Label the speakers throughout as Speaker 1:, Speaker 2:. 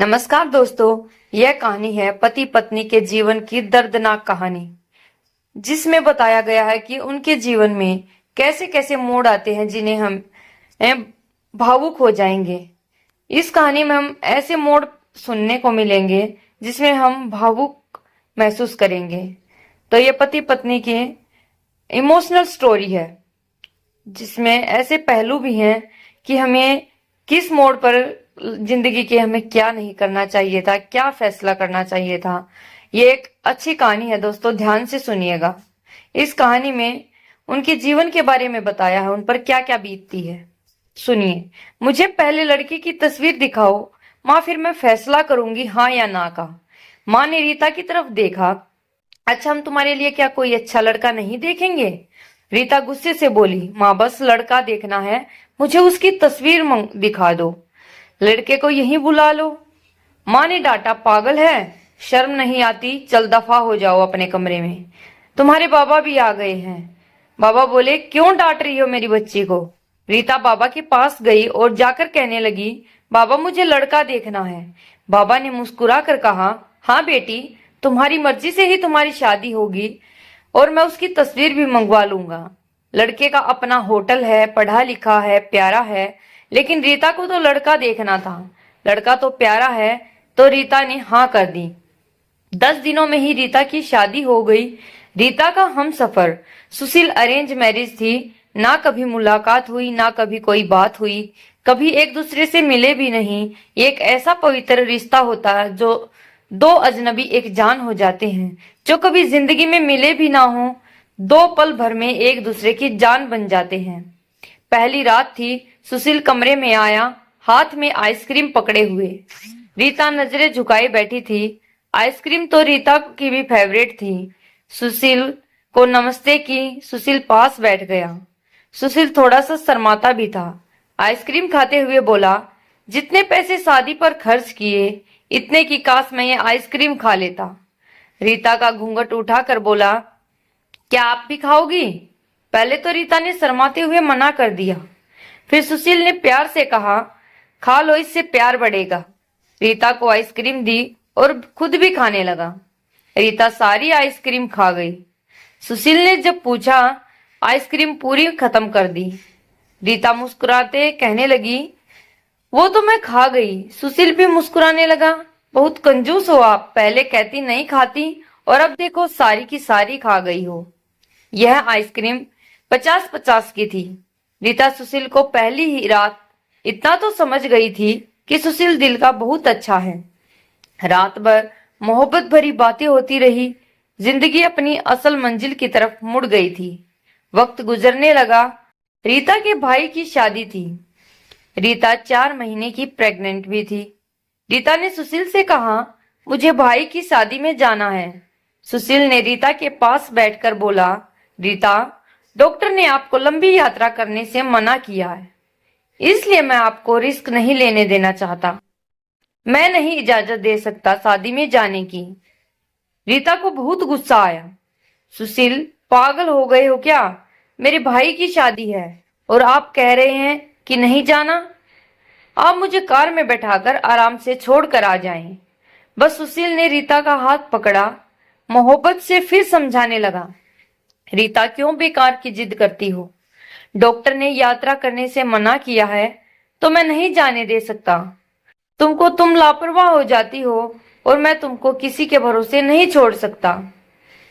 Speaker 1: नमस्कार दोस्तों, यह कहानी है पति पत्नी के जीवन की दर्दनाक कहानी, जिसमें बताया गया है कि उनके जीवन में कैसे कैसे मोड़ आते हैं जिन्हें हम भावुक हो जाएंगे। इस कहानी में हम ऐसे मोड़ सुनने को मिलेंगे जिसमें हम भावुक महसूस करेंगे। तो ये पति पत्नी की इमोशनल स्टोरी है, जिसमें ऐसे पहलू भी हैं कि हमें किस मोड़ पर जिंदगी के हमें क्या नहीं करना चाहिए था, क्या फैसला करना चाहिए था। ये एक अच्छी कहानी है दोस्तों, ध्यान से सुनिएगा। इस कहानी में उनके जीवन के बारे में बताया है, उन पर क्या क्या बीतती है। सुनिए। मुझे पहले लड़के की तस्वीर दिखाओ माँ, फिर मैं फैसला करूंगी हाँ या ना का। माँ ने रीता की तरफ देखा। अच्छा, हम तुम्हारे लिए क्या कोई अच्छा लड़का नहीं देखेंगे? रीता गुस्से से बोली। माँ, बस लड़का देखना है, मुझे उसकी तस्वीर दिखा दो। लड़के को यहीं बुला लो। माँ ने डांटा। पागल है, शर्म नहीं आती? चल दफा हो जाओ अपने कमरे में, तुम्हारे बाबा भी आ गए हैं। बाबा बोले, क्यों डांट रही हो मेरी बच्ची को? रीता बाबा के पास गई और जाकर कहने लगी, बाबा मुझे लड़का देखना है। बाबा ने मुस्कुरा कर कहा, हाँ बेटी, तुम्हारी मर्जी से ही तुम्हारी शादी होगी और मैं उसकी तस्वीर भी मंगवा लूंगा। लड़के का अपना होटल है, पढ़ा लिखा है, प्यारा है, लेकिन रीता को तो लड़का देखना था। लड़का तो प्यारा है, तो रीता ने हाँ कर दी। 10 दिनों में ही रीता की शादी हो गई। रीता का हम सफर सुशील अरेंज मैरिज थी। ना कभी मुलाकात हुई, ना कभी कोई बात हुई, कभी एक दूसरे से मिले भी नहीं। एक ऐसा पवित्र रिश्ता होता है जो दो अजनबी एक जान हो जाते हैं, जो कभी जिंदगी में मिले भी ना हो, 2 पल भर में एक दूसरे की जान बन जाते हैं। पहली रात थी। सुशील कमरे में आया, हाथ में आइसक्रीम पकड़े हुए। रीता नजरें झुकाए बैठी थी। आइसक्रीम तो रीता की भी फेवरेट थी। सुशील को नमस्ते की। सुशील पास बैठ गया। सुशील थोड़ा सा शर्माता भी था। आइसक्रीम खाते हुए बोला, जितने पैसे शादी पर खर्च किए, इतने की काश मैं ये आइसक्रीम खा लेता। रीता का घूंघट उठाकर बोला, क्या आप भी खाओगी? पहले तो रीता ने शर्माते हुए मना कर दिया। फिर सुशील ने प्यार से कहा, खा लो, इससे प्यार बढ़ेगा। रीता को आइसक्रीम दी और खुद भी खाने लगा। रीता सारी आइसक्रीम खा गई। सुशील ने जब पूछा, आइसक्रीम पूरी खत्म कर दी। रीता मुस्कुराते कहने लगी, वो तो मैं खा गई। सुशील भी मुस्कुराने लगा। बहुत कंजूस हो आप, पहले कहती नहीं खाती और अब देखो सारी की सारी खा गई हो। यह आइसक्रीम 50-50 की थी। रीता सुशील को पहली ही रात इतना तो समझ गई थी कि सुशील दिल का बहुत अच्छा है। रात भर मोहब्बत भरी बातें होती रही। जिंदगी अपनी असल मंजिल की तरफ मुड़ गई थी। वक्त गुजरने लगा। रीता के भाई की शादी थी। रीता 4 महीने की प्रेग्नेंट भी थी। रीता ने सुशील से कहा, मुझे भाई की शादी में जाना है। सुशील ने रीता के पास बैठकर बोला, रीता, डॉक्टर ने आपको लंबी यात्रा करने से मना किया है, इसलिए मैं आपको रिस्क नहीं लेने देना चाहता। मैं नहीं इजाजत दे सकता शादी में जाने की। रीता को बहुत गुस्सा आया। सुशील, पागल हो गए हो क्या? मेरे भाई की शादी है और आप कह रहे हैं कि नहीं जाना? आप मुझे कार में बैठाकर आराम से छोड़कर आ जाएं। बस सुशील ने रीता का हाथ पकड़ा, मोहब्बत से फिर समझाने लगा, रीता क्यों बेकार की जिद करती हो? डॉक्टर ने यात्रा करने से मना किया है तो मैं नहीं जाने दे सकता। तुम लापरवाह हो जाती हो और मैं तुमको किसी के भरोसे नहीं छोड़ सकता।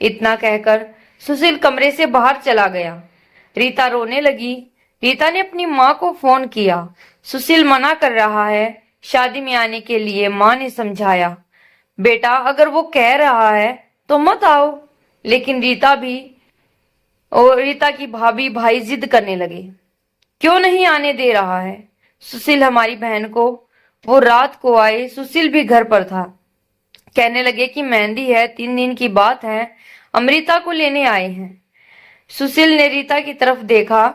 Speaker 1: इतना कहकर सुशील कमरे से बाहर चला गया। रीता रोने लगी। रीता ने अपनी माँ को फोन किया। सुशील मना कर रहा है शादी में आने के लिए। माँ ने समझाया, बेटा अगर वो कह रहा है तो मत आओ। लेकिन रीता की भाभी भाई जिद करने लगे। क्यों नहीं आने दे रहा है सुशील हमारी बहन को? वो रात को आए, सुशील भी घर पर था। कहने लगे कि मेहंदी है, 3 दिन की बात है, अमृता को लेने आए हैं। सुशील ने रीता की तरफ देखा।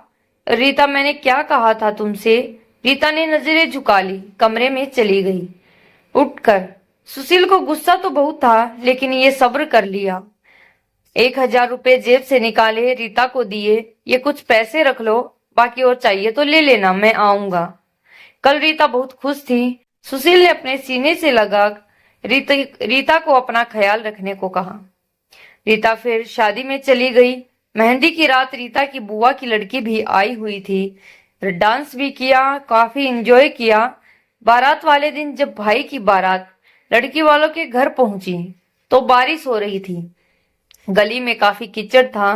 Speaker 1: रीता, मैंने क्या कहा था तुमसे? रीता ने नजरें झुका ली, कमरे में चली गई उठकर। सुशील को गुस्सा तो बहुत था, लेकिन ये सब्र कर लिया। 1000 रुपए जेब से निकाले, रीता को दिए। ये कुछ पैसे रख लो, बाकी और चाहिए तो ले लेना, मैं आऊंगा। कल रीता बहुत खुश थी। सुशील ने अपने सीने से लगा रीता को अपना ख्याल रखने को कहा। रीता फिर शादी में चली गई। मेहंदी की रात रीता की बुआ की लड़की भी आई हुई थी। डांस भी किया, काफी एंजॉय किया। बारात वाले दिन जब भाई की बारात लड़की वालों के घर पहुंची तो बारिश हो रही थी। गली में काफी कीचड़ था।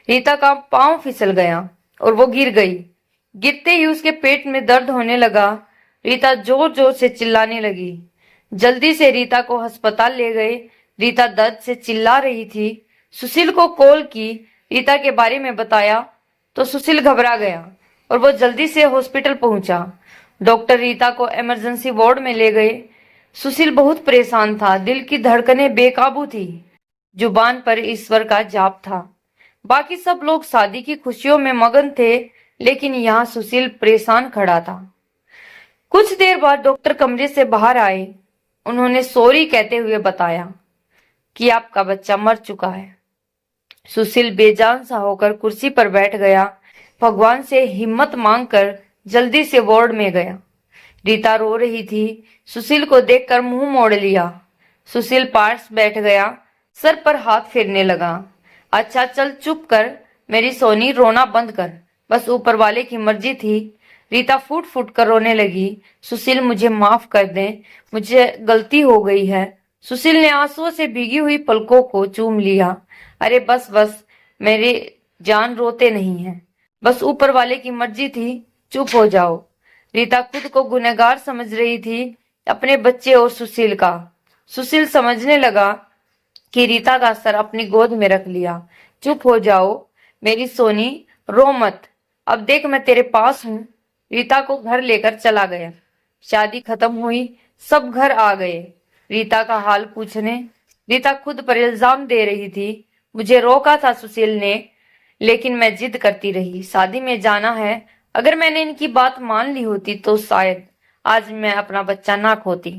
Speaker 1: रीता का पांव फिसल गया और वो गिर गई। गिरते ही उसके पेट में दर्द होने लगा। रीता जोर जोर से चिल्लाने लगी। जल्दी से रीता को अस्पताल ले गए। रीता दर्द से चिल्ला रही थी। सुशील को कॉल की, रीता के बारे में बताया तो सुशील घबरा गया और वो जल्दी से हॉस्पिटल पहुंचा। डॉक्टर रीता को इमरजेंसी वार्ड में ले गए। सुशील बहुत परेशान था। दिल की धड़कनें बेकाबू थी। जुबान पर ईश्वर का जाप था। बाकी सब लोग शादी की खुशियों में मगन थे, लेकिन यहाँ सुशील परेशान खड़ा था। कुछ देर बाद डॉक्टर कमरे से बाहर आए। उन्होंने सॉरी कहते हुए बताया कि आपका बच्चा मर चुका है। सुशील बेजान सा होकर कुर्सी पर बैठ गया। भगवान से हिम्मत मांगकर जल्दी से वार्ड में गया। रीता रो रही थी। सुशील को देखकर मुंह मोड़ लिया। सुशील पास बैठ गया, सर पर हाथ फेरने लगा। अच्छा चल चुप कर, मेरी सोनी, रोना बंद कर, बस ऊपर वाले की मर्जी थी। रीता फूट फूट कर रोने लगी। सुशील मुझे माफ कर दें, मुझे गलती हो गई है। सुशील ने आंसुओं से भीगी हुई पलकों को चूम लिया। अरे बस बस मेरी जान, रोते नहीं है, बस ऊपर वाले की मर्जी थी, चुप हो जाओ। रीता खुद को गुनहगार समझ रही थी, अपने बच्चे और सुशील का। सुशील समझने लगा कि रीता का सर अपनी गोद में रख लिया। चुप हो जाओ मेरी सोनी, रो मत, अब देख मैं तेरे पास हूँ। रीता को घर लेकर चला गया। शादी खत्म हुई, सब घर आ गए रीता का हाल पूछने। रीता खुद पर इल्जाम दे रही थी। मुझे रोका था सुशील ने, लेकिन मैं जिद करती रही। शादी में जाना है, अगर मैंने इनकी बात मान ली होती तो शायद आज मैं अपना बच्चा ना खोती।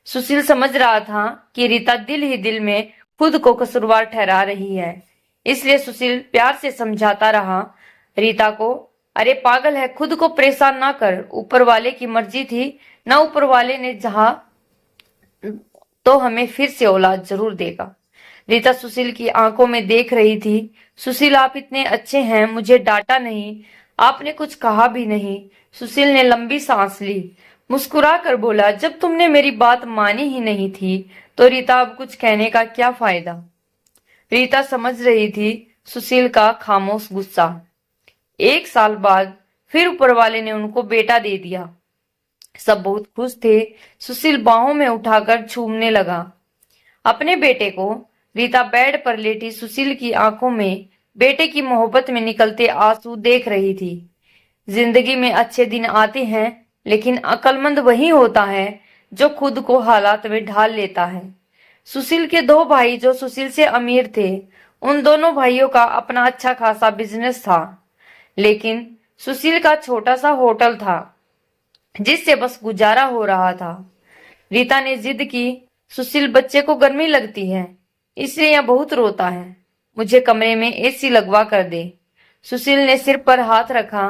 Speaker 1: सुशील समझ रहा था कि रीता दिल ही दिल में खुद को कसूरवार ठहरा रही है, इसलिए सुशील प्यार से समझाता रहा रीता को। अरे पागल है, खुद को परेशान ना कर, ऊपर वाले की मर्जी थी ना, ऊपर वाले ने चाहा तो हमें फिर से औलाद जरूर देगा। रीता सुशील की आंखों में देख रही थी। सुशील आप इतने अच्छे हैं, मुझे डांटा नहीं, आपने कुछ कहा भी नहीं। सुशील ने लंबी सांस ली, मुस्कुरा कर बोला, जब तुमने मेरी बात मानी ही नहीं थी तो रीता अब कुछ कहने का क्या फायदा। रीता समझ रही थी सुशील का खामोश गुस्सा। 1 साल बाद फिर ऊपर वाले ने उनको बेटा दे दिया। सब बहुत खुश थे। सुशील बाहों में उठाकर चूमने लगा अपने बेटे को। रीता बेड पर लेटी सुशील की आंखों में बेटे की मोहब्बत में निकलते आंसू देख रही थी। जिंदगी में अच्छे दिन आते हैं, लेकिन अक्लमंद वही होता है जो खुद को हालात में ढाल लेता है। सुशील के 2 भाई जो सुशील से अमीर थे, उन दोनों भाइयों का अपना अच्छा खासा बिजनेस था, लेकिन सुशील का छोटा सा होटल था जिससे बस गुजारा हो रहा था। रीता ने जिद की, सुशील बच्चे को गर्मी लगती है इसलिए यह बहुत रोता है, मुझे कमरे में एसी लगवा कर दे। सुशील ने सिर पर हाथ रखा।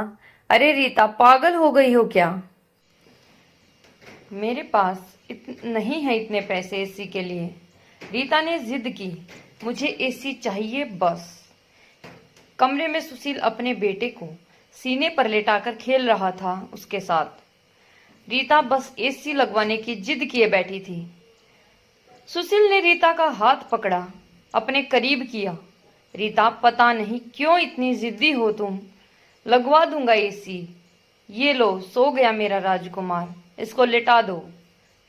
Speaker 1: अरे रीता, पागल हो गई हो क्या? मेरे पास नहीं है इतने पैसे एसी के लिए। रीता ने जिद की, मुझे एसी चाहिए बस। कमरे में सुशील अपने बेटे को सीने पर लेटाकर खेल रहा था उसके साथ। रीता बस एसी लगवाने की जिद किए बैठी थी। सुशील ने रीता का हाथ पकड़ा, अपने करीब किया। रीता, पता नहीं क्यों इतनी जिद्दी हो तुम, लगवा दूंगा एसी। ये लो, सो गया मेरा राजकुमार, इसको लेटा दो।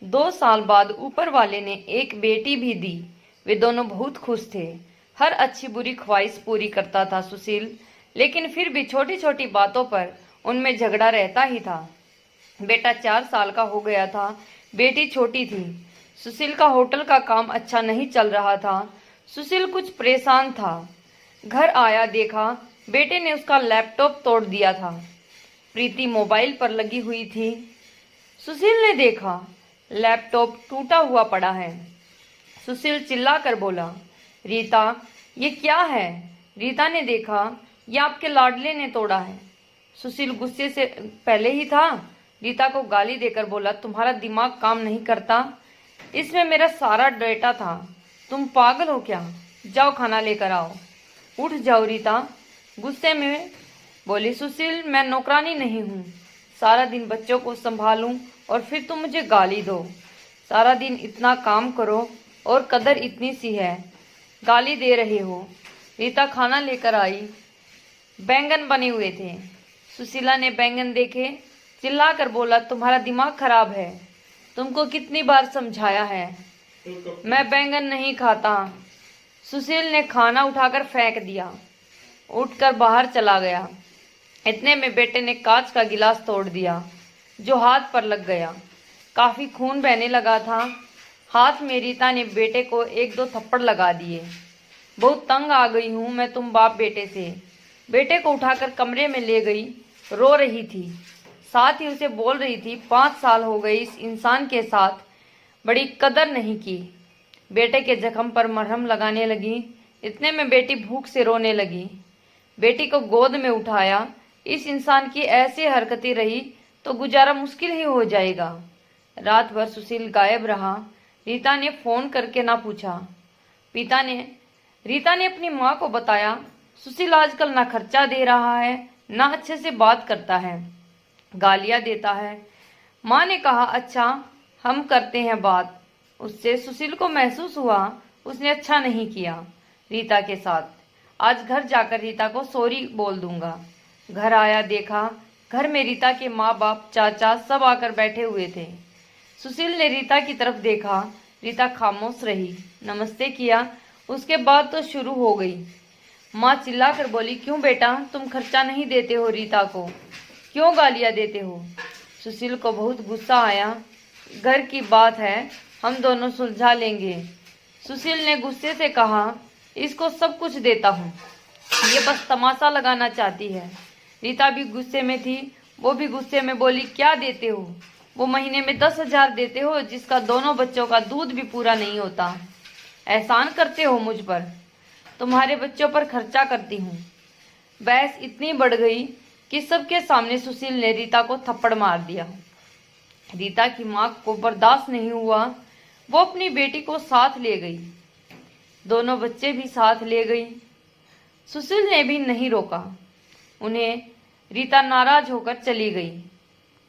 Speaker 1: 2 साल बाद ऊपर वाले ने एक बेटी भी दी। वे दोनों बहुत खुश थे। हर अच्छी बुरी ख्वाहिश पूरी करता था सुशील, लेकिन फिर भी छोटी छोटी बातों पर उनमें झगड़ा रहता ही था। बेटा 4 साल का हो गया था, बेटी छोटी थी। सुशील का होटल का काम अच्छा नहीं चल रहा था। सुशील कुछ परेशान था। घर आया, देखा बेटे ने उसका लैपटॉप तोड़ दिया था। प्रीति मोबाइल पर लगी हुई थी। सुशील ने देखा लैपटॉप टूटा हुआ पड़ा है। सुशील चिल्ला कर बोला, रीता ये क्या है? रीता ने देखा, ये आपके लाडले ने तोड़ा है। सुशील गुस्से से पहले ही था, रीता को गाली देकर बोला, तुम्हारा दिमाग काम नहीं करता? इसमें मेरा सारा डेटा था। तुम पागल हो क्या? जाओ खाना लेकर आओ। उठ जाओ रीता गुस्से में बोली। सुशील, मैं नौकरानी नहीं हूँ, सारा दिन बच्चों को संभालूं और फिर तुम मुझे गाली दो। सारा दिन इतना काम करो और कदर इतनी सी है, गाली दे रहे हो। रीता खाना लेकर आई। बैंगन बने हुए थे। सुशीला ने बैंगन देखे, चिल्लाकर बोला, तुम्हारा दिमाग खराब है। तुमको कितनी बार समझाया है, मैं बैंगन नहीं खाता। सुशील ने खाना उठाकर फेंक दिया, उठकर बाहर चला गया। इतने में बेटे ने कांच का गिलास तोड़ दिया, जो हाथ पर लग गया। काफी खून बहने लगा था। हाथ में रीता ने बेटे को 1-2 थप्पड़ लगा दिए। बहुत तंग आ गई हूँ मैं तुम बाप बेटे से। बेटे को उठाकर कमरे में ले गई। रो रही थी, साथ ही उसे बोल रही थी, 5 साल हो गए इस इंसान के साथ, बड़ी कदर नहीं की। बेटे के जख्म पर मरहम लगाने लगी। इतने में बेटी भूख से रोने लगी। बेटी को गोद में उठाया। इस इंसान की ऐसी हरकतें रही तो गुजारा मुश्किल ही हो जाएगा। रात भर सुशील गायब रहा। रीता ने फोन करके ना पूछा। रीता ने अपनी माँ को बताया, सुशील आजकल ना खर्चा दे रहा है, ना अच्छे से बात करता है, गालियां देता है। माँ ने कहा, अच्छा हम करते हैं बात उससे। सुशील को महसूस हुआ उसने अच्छा नहीं किया रीता के साथ। आज घर जाकर रीता को सॉरी बोल दूंगा। घर आया, देखा घर में रीता के माँ बाप, चाचा सब आकर बैठे हुए थे। सुशील ने रीता की तरफ देखा। रीता खामोश रही। नमस्ते किया, उसके बाद तो शुरू हो गई। माँ चिल्लाकर बोली, क्यों बेटा, तुम खर्चा नहीं देते हो रीता को, क्यों गालियां देते हो? सुशील को बहुत गुस्सा आया। घर की बात है, हम दोनों सुलझा लेंगे। सुशील ने गुस्से से कहा, इसको सब कुछ देता हूँ, ये बस तमाशा लगाना चाहती है। रीता भी गुस्से में थी। वो भी गुस्से में बोली, क्या देते हो? वो महीने में 10,000 देते हो, जिसका दोनों बच्चों का दूध भी पूरा नहीं होता। एहसान करते हो मुझ पर, तुम्हारे बच्चों पर खर्चा करती हूँ। बहस इतनी बढ़ गई कि सबके सामने सुशील ने रीता को थप्पड़ मार दिया। रीता की माँ को बर्दाश्त नहीं हुआ। वो अपनी बेटी को साथ ले गई, दोनों बच्चे भी साथ ले गई। सुशील ने भी नहीं रोका उन्हें। रीता नाराज होकर चली गई।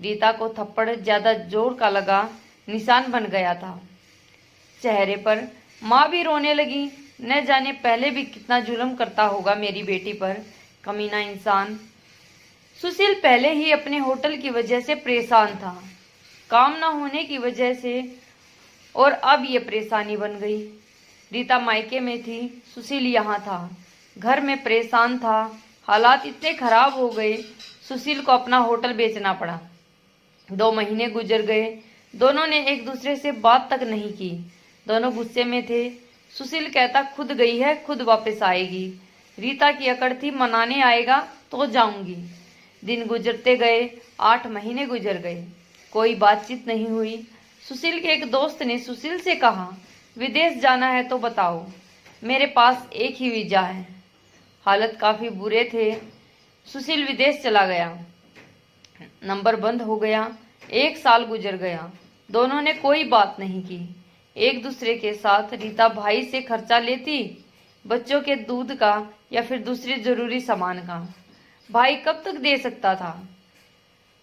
Speaker 1: रीता को थप्पड़ ज्यादा जोर का लगा, निशान बन गया था चेहरे पर। माँ भी रोने लगी। न जाने पहले भी कितना जुल्म करता होगा मेरी बेटी पर, कमीना इंसान। सुशील पहले ही अपने होटल की वजह से परेशान था, काम न होने की वजह से, और अब ये परेशानी बन गई। रीता मायके में थी, सुशील यहाँ था, घर में परेशान था। हालात इतने खराब हो गए, सुशील को अपना होटल बेचना पड़ा। 2 महीने गुजर गए। दोनों ने एक दूसरे से बात तक नहीं की। दोनों गुस्से में थे। सुशील कहता, खुद गई है, खुद वापस आएगी। रीता की अकड़ थी, मनाने आएगा तो जाऊंगी। दिन गुजरते गए। 8 महीने गुजर गए, कोई बातचीत नहीं हुई। सुशील के एक दोस्त ने सुशील से कहा, विदेश जाना है तो बताओ, मेरे पास एक ही वीजा है। हालत काफी बुरे थे। सुशील विदेश चला गया, नंबर बंद हो गया। 1 साल गुजर गया। दोनों ने कोई बात नहीं की एक दूसरे के साथ। रीता भाई से खर्चा लेती, बच्चों के दूध का या फिर दूसरे जरूरी सामान का। भाई कब तक दे सकता था?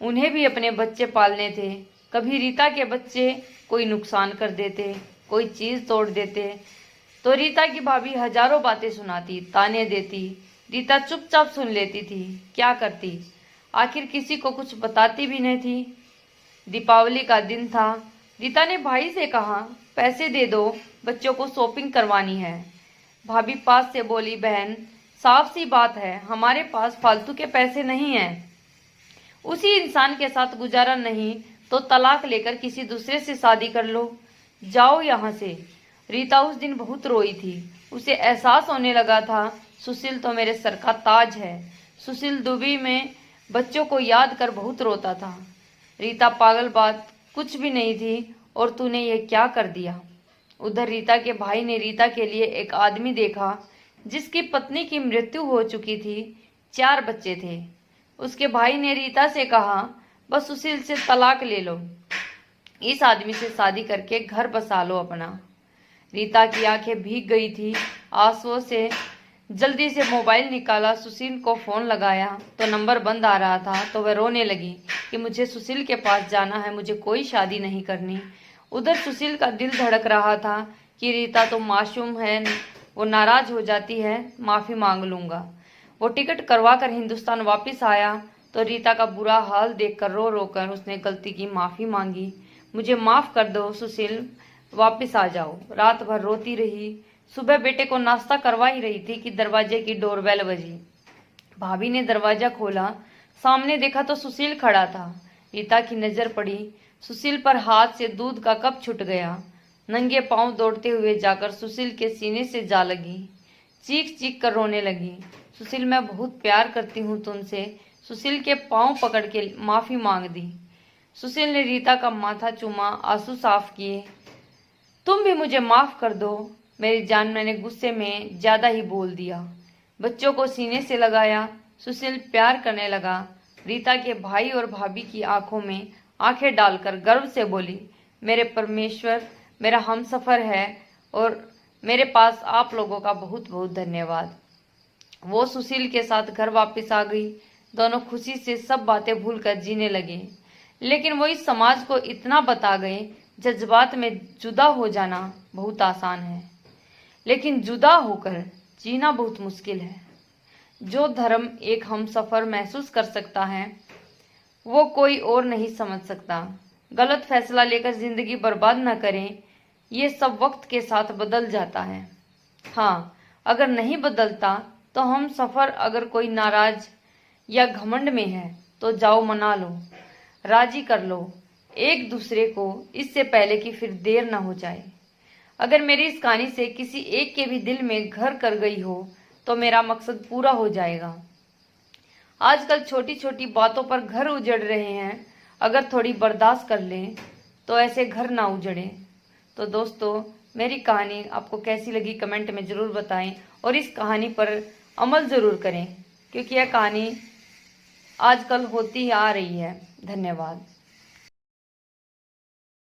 Speaker 1: उन्हें भी अपने बच्चे पालने थे। कभी रीता के बच्चे कोई नुकसान कर देते, कोई चीज तोड़ देते, तो रीता की भाभी हजारों बातें सुनाती, ताने देती। रीता चुपचाप सुन लेती थी। क्या करती? आखिर किसी को कुछ बताती भी नहीं थी। दीपावली का दिन था। रीता ने भाई से कहा, पैसे दे दो, बच्चों को शॉपिंग करवानी है। भाभी पास से बोली, बहन साफ सी बात है, हमारे पास फालतू के पैसे नहीं हैं। उसी इंसान के साथ गुजारा नहीं तो तलाक लेकर किसी दूसरे से शादी कर लो, जाओ यहाँ से। रीता उस दिन बहुत रोई थी। उसे एहसास होने लगा था, सुशील तो मेरे सर का ताज है। सुशील दुबई में बच्चों को याद कर बहुत रोता था। रीता पागल, बात कुछ भी नहीं थी, और तूने ये क्या कर दिया? उधर रीता के भाई ने रीता के लिए एक आदमी देखा जिसकी पत्नी की मृत्यु हो चुकी थी, 4 बच्चे थे। उसके भाई ने रीता से कहा, बस सुशील से तलाक ले लो, इस आदमी से शादी करके घर बसा लो अपना। रीता की आंखें भीग गई थी आंसुओं से। जल्दी से मोबाइल निकाला, सुशील को फोन लगाया तो नंबर बंद आ रहा था। तो वह रोने लगी कि मुझे सुशील के पास जाना है, मुझे कोई शादी नहीं करनी। उधर सुशील का दिल धड़क रहा था कि रीता तो मासूम है, वो नाराज हो जाती है, माफी मांग लूंगा। वो टिकट करवा कर हिंदुस्तान वापस आया तो रीता का बुरा हाल देखकर रो रो कर उसने गलती की माफी मांगी। मुझे माफ कर दो सुशील, वापस आ जाओ। रात भर रोती रही। सुबह बेटे को नाश्ता करवा ही रही थी कि दरवाजे की डोरबेल बजी। भाभी ने दरवाजा खोला, सामने देखा तो सुशील खड़ा था। रीता की नजर पड़ी, सुशील पर हाथ से दूध का कप छूट गया। नंगे पांव दौड़ते हुए जाकर सुशील के सीने से जा लगी, चीख चीख कर रोने लगी। सुशील, मैं बहुत प्यार करती हूँ तुमसे। सुशील के पांव पकड़ के माफी मांग दी। सुशील ने रीता का माथा चूमा, आंसू साफ किए। तुम भी मुझे माफ कर दो मेरी जान, मैंने गुस्से में ज्यादा ही बोल दिया। बच्चों को सीने से लगाया, सुशील प्यार करने लगा। रीता के भाई और भाभी की आंखों में आंखें डालकर गर्व से बोली, मेरे परमेश्वर मेरा हमसफर है और मेरे पास आप लोगों का बहुत बहुत धन्यवाद। वो सुशील के साथ घर वापस आ गई। दोनों खुशी से सब बातें भूलकर जीने लगे। लेकिन वो इस समाज को इतना बता गए, जज्बात में जुदा हो जाना बहुत आसान है, लेकिन जुदा होकर जीना बहुत मुश्किल है। जो धर्म एक हमसफर महसूस कर सकता है, वो कोई और नहीं समझ सकता। गलत फैसला लेकर जिंदगी बर्बाद न करें, ये सब वक्त के साथ बदल जाता है। हाँ, अगर नहीं बदलता तो हम सफर, अगर कोई नाराज या घमंड में है तो जाओ मना लो, राजी कर लो एक दूसरे को, इससे पहले कि फिर देर ना हो जाए। अगर मेरी इस कहानी से किसी एक के भी दिल में घर कर गई हो तो मेरा मकसद पूरा हो जाएगा। आजकल छोटी छोटी बातों पर घर उजड़ रहे हैं, अगर थोड़ी बर्दाश्त कर लें तो ऐसे घर ना उजड़े। तो दोस्तों, मेरी कहानी आपको कैसी लगी कमेंट में ज़रूर बताएं और इस कहानी पर अमल ज़रूर करें, क्योंकि यह कहानी आजकल होती आ रही है। धन्यवाद।